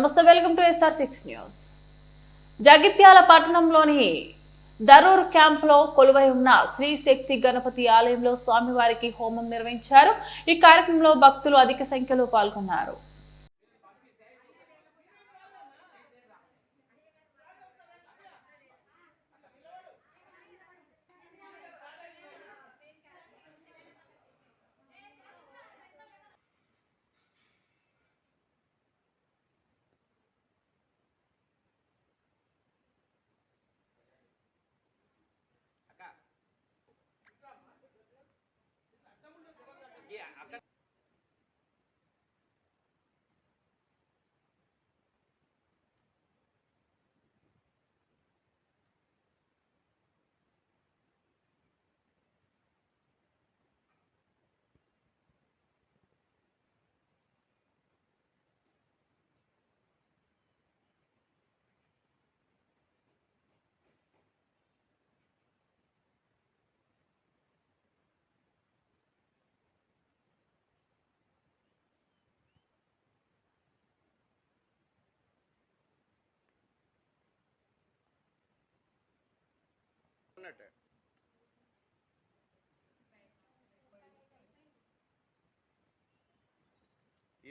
నమస్తే, welcome to SR6 news. Jagtial పట్టణంలోని దరూర్ క్యాంపులో కొలువై ఉన్న శ్రీ శక్తి గణపతి ఆలయంలో స్వామివారికి హోమం నిర్వహించారు. ఈ కార్యక్రమంలో భక్తులు అధిక సంఖ్యలో పాల్గొన్నారు.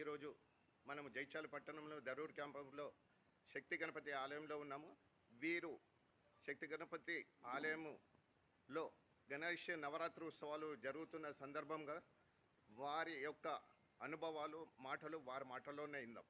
ఈరోజు మనము జైత్యాల పట్టణంలో దరూర్ క్యాంపంలో శక్తి గణపతి ఆలయంలో ఉన్నాము. వీరు శక్తి గణపతి ఆలయంలో గణేష్ నవరాత్రి ఉత్సవాలు జరుగుతున్న సందర్భంగా వారి యొక్క అనుభవాలు మాటలు వారి మాటల్లోనే ఇందాం.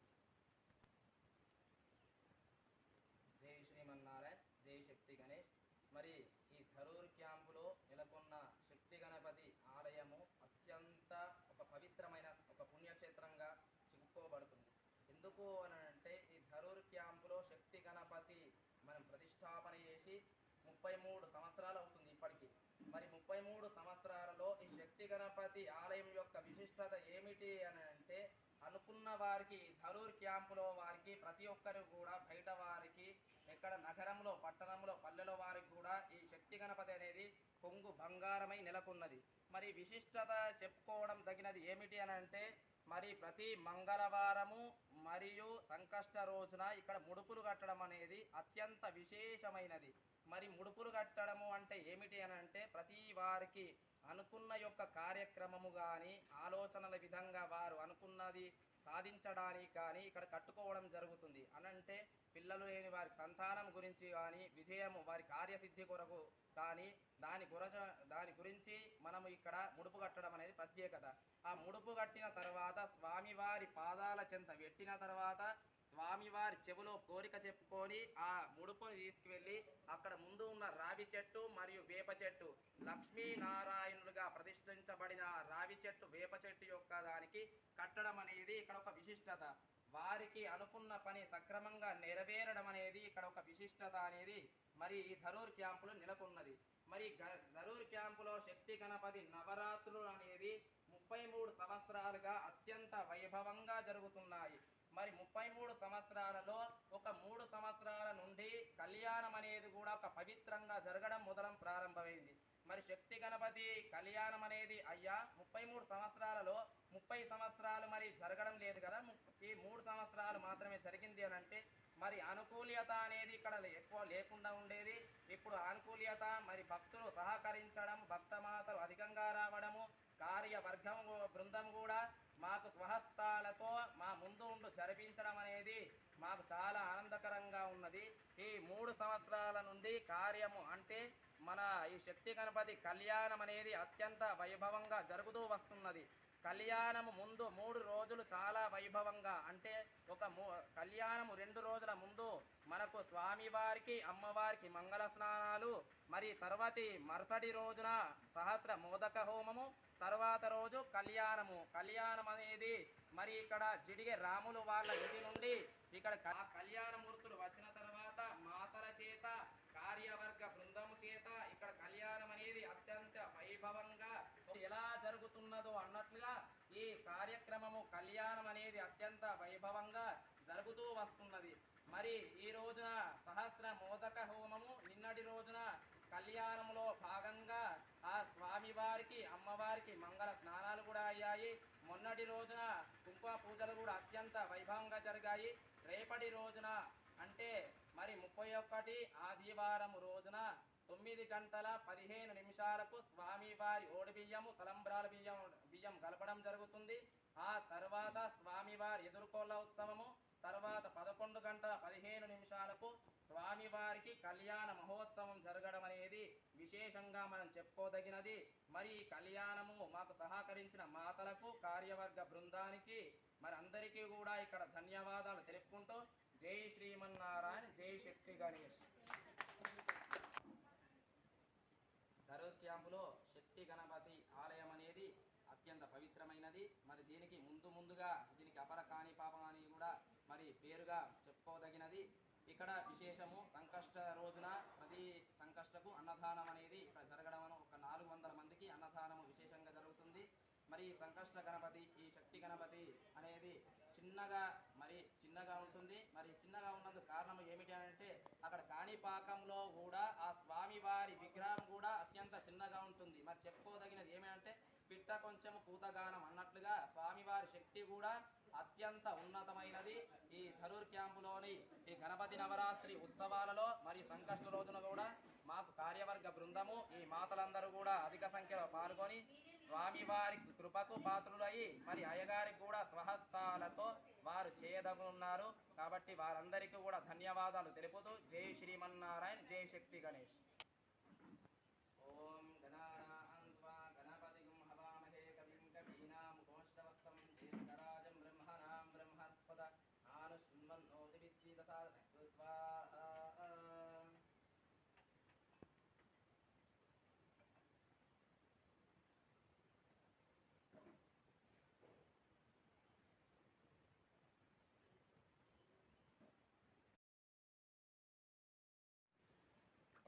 జై శ్రీమన్నారాయణ, జై శక్తి గణేష్. మరి ఈ ధరూర్ క్యాంపులో నెలకొన్న శక్తి గణపతి ఆలయము అత్యంత ఒక పవిత్రమైన ఒక పుణ్యక్షేత్రంగా చెప్పుకోబడుతుంది. ఎందుకు అని అంటే ఈ ధరూర్ క్యాంపులో శక్తి గణపతి మనం ప్రతిష్టాపన చేసి 33 సంవత్సరాలు అవుతుంది ఇప్పటికీ. మరి 33 సంవత్సరాలలో ఈ శక్తి గణపతి ఆలయం యొక్క విశిష్టత ఏమిటి అని అంటే, అనుకున్న వారికి ధరూర్ క్యాంపులో వారికి ప్రతి ఒక్కరు కూడా బయట వారికి ఎక్కడ నగరంలో పట్టణంలో పల్లెల వారికి కూడా ఈ శక్తి గణపతి అనేది కొంగు బంగారమై నెలకొన్నది. మరి విశిష్టత చెప్పుకోవడం తగినది ఏమిటి అని అంటే, మరి ప్రతి మంగళవారము మరియు సంకష్ట రోజున ఇక్కడ ముడుపులు కట్టడం అనేది అత్యంత విశేషమైనది. మరి ముడుపులు కట్టడము అంటే ఏమిటి అని అంటే, ప్రతి వారికి అనుకున్న యొక్క కార్యక్రమము కానీ ఆలోచనల విధంగా వారు అనుకున్నది సాధించడానికి కానీ ఇక్కడ కట్టుకోవడం జరుగుతుంది. అనంటే పిల్లలు లేని వారి సంతానం గురించి కానీ విజయము వారి కార్యసిద్ధి కొరకు కానీ దాని గురించి మనము ఇక్కడ ముడుపు కట్టడం అనేది ప్రత్యేకత. ఆ ముడుపు కట్టిన తర్వాత స్వామివారి పాదాల చెంత పెట్టిన తర్వాత స్వామివారి చెవులో కోరిక చెప్పుకొని ఆ ముడుపుని తీసుకువెళ్ళి అక్కడ ముందు ఉన్న రావి చెట్టు మరియు వేప చెట్టు, లక్ష్మీనారాయణులుగా ప్రతిష్ఠించబడిన రావి చెట్టు వేప చెట్టు యొక్క దానికి కట్టడం అనేది ఇక్కడ ఒక విశిష్టత. వారికి అనుకున్న పని సక్రమంగా నెరవేరడం అనేది ఇక్కడ ఒక విశిష్టత అనేది మరి ఈ ధరూర్ క్యాంపులో నెలకొన్నది. మరి ధరూర్ క్యాంపులో శక్తి గణపతి నవరాత్రులు అనేది 33 సంవత్సరాలుగా అత్యంత వైభవంగా జరుగుతున్నాయి. మరి 33 సంవత్సరాలలో ఒక 3 సంవత్సరాల నుండి కళ్యాణం అనేది కూడా ఒక పవిత్రంగా జరగడం ప్రారంభమైంది. మరి శక్తి గణపతి కళ్యాణం అనేది అయ్యా 33 సంవత్సరాలలో 30 సంవత్సరాలు మరి జరగడం లేదు కదా, ఈ 3 సంవత్సరాలు మాత్రమే జరిగింది అని అంటే, మరి అనుకూల్యత అనేది ఇక్కడ ఎక్కువ లేకుండా ఉండేది. ఇప్పుడు అనుకూల్యత మరి భక్తులు సహకరించడం, భక్తమాతలు అధికంగా రావడము, కార్యవర్గం బృందం కూడా మాకు స్వహస్తాలతో మా ముందు ఉండు జరిపించడం అనేది మాకు చాలా ఆనందకరంగా ఉన్నది. ఈ 3 సంవత్సరాల నుండి కార్యము అంటే మన ఈ శక్తి గణపతి కళ్యాణం అనేది అత్యంత వైభవంగా జరుగుతూ వస్తున్నది. కళ్యాణము ముందు 3 రోజులు చాలా వైభవంగా, అంటే కళ్యాణము 2 రోజుల ముందు మనకు స్వామివారికి అమ్మవారికి మంగళ స్నానాలు, మరి తర్వాతి మరుసటి రోజున సహస్ర మోదక హోమము, తర్వాత రోజు కళ్యాణం అనేది మరి ఇక్కడ జిడిగే రాములు వాళ్ళ ఇంటి నుండి ఇక్కడ కళ్యాణమూర్తులు వచ్చిన తర్వాత మాతల చేత కార్యవర్గ బృందము చేత ఇక్కడ కళ్యాణం అనేది అత్యంత వైభవంగా ఎలా జరుగుతున్నదో అన్నట్లుగా ఈ కార్యక్రమము కళ్యాణం అనేది అత్యంత వైభవంగా జరుగుతూ వస్తున్నది. మరి ఈ రోజున సహస్ర మోదక హోమము, నిన్నటి రోజున కళ్యాణంలో భాగంగా ఆ స్వామివారికి అమ్మవారికి మంగళ స్నానాలు కూడా అయ్యాయి. మొన్నటి రోజున కుంకుమ పూజలు కూడా అత్యంత వైభవంగా జరిగాయి. రేపటి రోజున అంటే మరి 31 ఆదివారం రోజున 9:15 స్వామివారి ఓడి బియ్యము తలంబ్రాల బియ్యం కలపడం జరుగుతుంది. ఆ తర్వాత స్వామివారి ఎదుర్కోళ్ళ ఉత్సవము, తర్వాత 11:15 స్వామివారికి కళ్యాణ మహోత్సవం జరగడం అనేది విశేషంగా మనం చెప్పుకోదగినది. మరి ఈ కళ్యాణము మాకు సహకరించిన మాతలకు, కార్యవర్గ బృందానికి మరి అందరికీ కూడా ఇక్కడ ధన్యవాదాలు తెలుపుకుంటూ జై శ్రీమన్నారాయణ, జై శక్తి గణేష్. ధరూర్ క్యాంపులో శక్తి గణపతి ఆలయం అనేది అత్యంత పవిత్రమైనది. మరి దీనికి ముందుగా దీనికి అపర కాని పాపం అని కూడా మరి పేరుగా చెప్పుకోదగినది. ఇక్కడ విశేషము సంకష్ట రోజున ప్రతి సంకష్టకు అన్నదానం అనేది ఇక్కడ జరగడం, ఒక 400 మందికి అన్నదానము విశేషంగా జరుగుతుంది. మరి ఈ సంకష్ట గణపతి, ఈ శక్తి గణపతి అనేది చిన్నగా ఉంటుంది. మరి చిన్నగా ఉన్నందుకు కారణం ఏమిటి అంటే అక్కడ కాణిపాకంలో కూడా ఆ స్వామివారి విగ్రహం కూడా అత్యంత చిన్నగా ఉంటుంది. మరి చెప్పుకోదగినది ఏమంటే పిట్ట కొంచెం పూతగానం అన్నట్లుగా స్వామివారి శక్తి కూడా అత్యంత ఉన్నతమైనది. ఈ ధరూర్ క్యాంపులోని ఈ గణపతి నవరాత్రి ఉత్సవాలలో మరి సంకష్ట రోజున కూడా మాకు కార్యవర్గ బృందము, ఈ మాతలందరూ కూడా అధిక సంఖ్యలో పాల్గొని స్వామివారి కృపకు పాత్రులై మరి అయ్యగారికి కూడా స్వహస్తాలతో వారు చేయదగున్నారు. కాబట్టి వారందరికీ కూడా ధన్యవాదాలు తెలుపుతూ జై శ్రీమన్నారాయణ, జై శక్తి గణేష్. ఓం గణపతిం హవామహే కవిం కవీనాముపమశ్రవస్తమం జ్యేష్ఠరాజం బ్రహ్మణాం బ్రహ్మస్పద ఆనుష్ణ్వన్నోతిభిశ్చీదసాదనస్తు స్వాహా.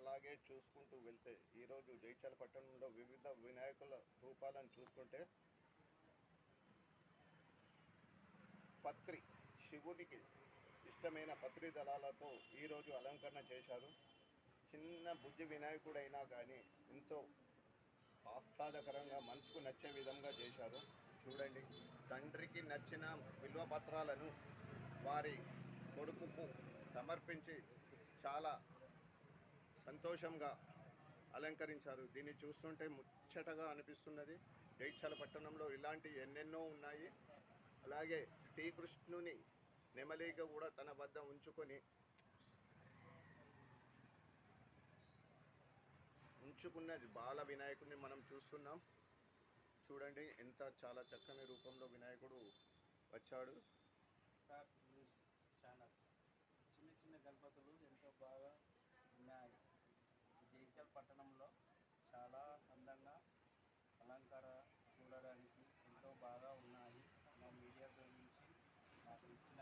అలాగే చూసుకుంటూ వెళ్తే ఈరోజు జైత్యాల పట్టణంలో వివిధ వినాయకుల రూపాలను చూస్తుంటే పత్రి, శివునికి ఇష్టమైన పత్రి దళాలతో ఈరోజు అలంకరణ చేశారు. చిన్న బుద్ధి వినాయకుడైనా కానీ ఎంతో ఆహ్లాదకరంగా మనసుకు నచ్చే విధంగా చేశారు. చూడండి, తండ్రికి నచ్చిన విలువ పత్రాలను వారి కొడుకుకు సమర్పించి చాలా సంతోషంగా అలంకరించారు. దీన్ని చూస్తుంటే ముచ్చటగా అనిపిస్తున్నది. జైత్యాల పట్టణంలో ఇలాంటి ఎన్నెన్నో ఉన్నాయి. అలాగే శ్రీకృష్ణుని నెమలిక కూడా తన వద్ద ఉంచుకున్న బాల వినాయకుడిని మనం చూస్తున్నాం. చూడండి, ఎంత చాలా చక్కని రూపంలో వినాయకుడు వచ్చాడు. న్యూస్ ఛానల్ చిన్న గణపతులు ఎంతో బాగా ఉన్నాయి. జైత్యాల పట్టణంలో చాలా అందంగా అలంకార చూడడానికి ఎంతో బాగా ఉన్నాయి. మా మీడియా గురించి నాకు ఇచ్చిన